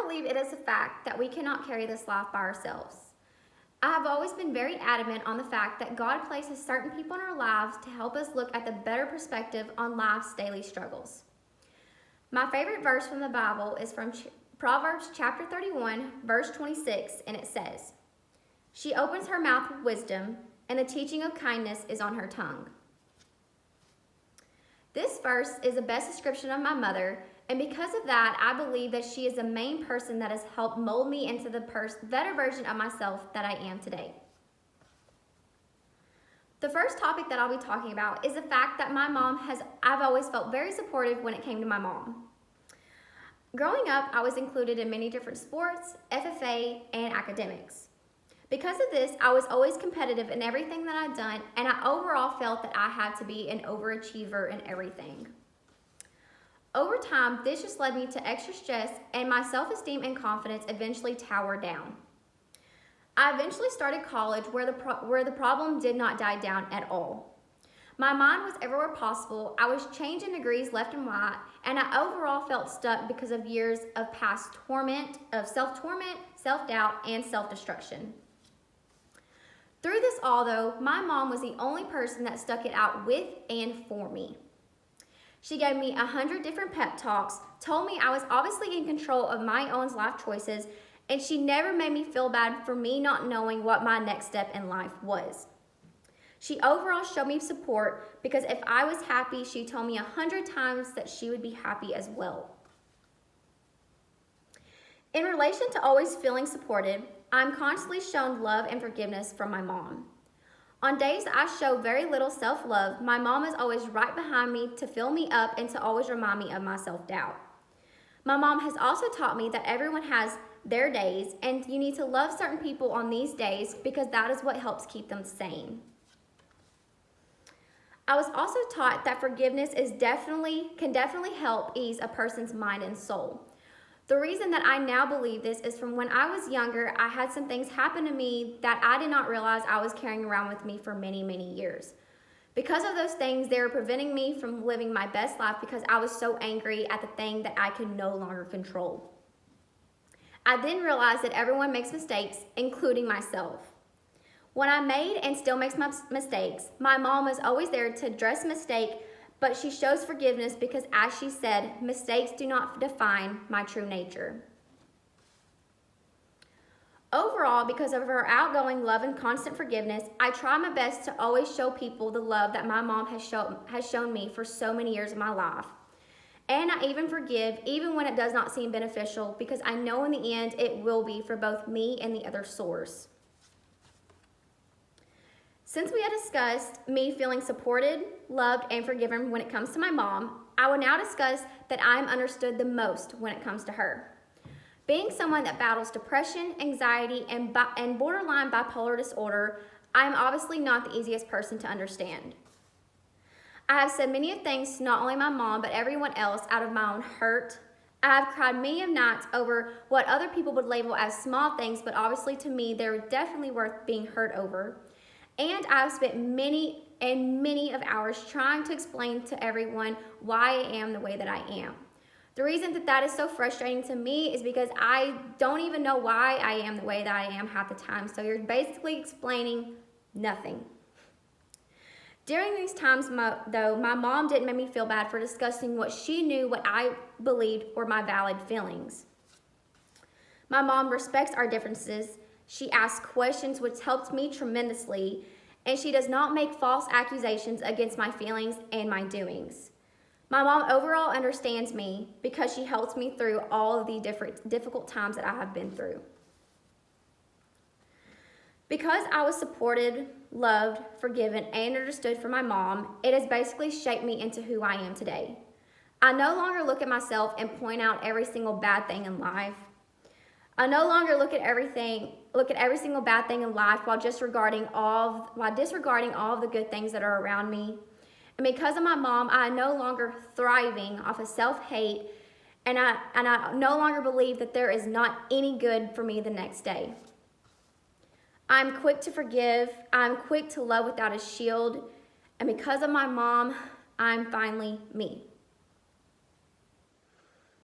believe it is a fact that we cannot carry this life by ourselves. I have always been very adamant on the fact that God places certain people in our lives to help us look at the better perspective on life's daily struggles. My favorite verse from the Bible is from Proverbs chapter 31, verse 26, and it says, "She opens her mouth with wisdom, and the teaching of kindness is on her tongue." This verse is the best description of my mother, and because of that, I believe that she is the main person that has helped mold me into the better version of myself that I am today. The first topic that I'll be talking about is the fact that I've always felt very supportive when it came to my mom. Growing up, I was included in many different sports, FFA, and academics. Because of this, I was always competitive in everything that I'd done, and I overall felt that I had to be an overachiever in everything. Over time, this just led me to extra stress, and my self-esteem and confidence eventually towered down. I eventually started college where the problem did not die down at all. My mind was everywhere possible. I was changing degrees left and right, and I overall felt stuck because of years of past torment, of self-torment, self-doubt, and self-destruction. Through this all, though, my mom was the only person that stuck it out with and for me. She gave me 100 different pep talks, told me I was obviously in control of my own life choices, and she never made me feel bad for me not knowing what my next step in life was. She overall showed me support because if I was happy, she told me 100 times that she would be happy as well. In relation to always feeling supported, I'm constantly shown love and forgiveness from my mom. On days that I show very little self-love, my mom is always right behind me to fill me up and to always remind me of my self-doubt. My mom has also taught me that everyone has their days and you need to love certain people on these days because that is what helps keep them sane. I was also taught that forgiveness can definitely help ease a person's mind and soul. The reason that I now believe this is from when I was younger, I had some things happen to me that I did not realize I was carrying around with me for many, many years. Because of those things, they were preventing me from living my best life because I was so angry at the thing that I could no longer control. I then realized that everyone makes mistakes, including myself. When I made and still makes my mistakes, my mom was always there to address a mistake, but she shows forgiveness because, as she said, mistakes do not define my true nature. Overall, because of her outgoing love and constant forgiveness, I try my best to always show people the love that my mom has shown me for so many years of my life. And I even forgive, even when it does not seem beneficial, because I know in the end it will be for both me and the other source. Since we had discussed me feeling supported, loved, and forgiven when it comes to my mom, I will now discuss that I am understood the most when it comes to her. Being someone that battles depression, anxiety, and borderline bipolar disorder, I am obviously not the easiest person to understand. I have said many things to not only my mom, but everyone else out of my own hurt. I have cried many of nights over what other people would label as small things, but obviously to me, they were definitely worth being hurt over. And I've spent many of hours trying to explain to everyone why I am the way that I am. The reason that is so frustrating to me is because I don't even know why I am the way that I am half the time. So you're basically explaining nothing. During these times, though, my mom didn't make me feel bad for discussing what she knew, what I believed were my valid feelings. My mom respects our differences. She asks questions, which helped me tremendously, and she does not make false accusations against my feelings and my doings. My mom overall understands me because she helps me through all of the difficult times that I have been through. Because I was supported, loved, forgiven, and understood from my mom, it has basically shaped me into who I am today. I no longer look at myself and point out every single bad thing in life. I no longer look at every single bad thing in life while disregarding all of the good things that are around me. And because of my mom, I am no longer thriving off of self-hate, and I no longer believe that there is not any good for me the next day. I'm quick to forgive. I'm quick to love without a shield. And because of my mom, I'm finally me.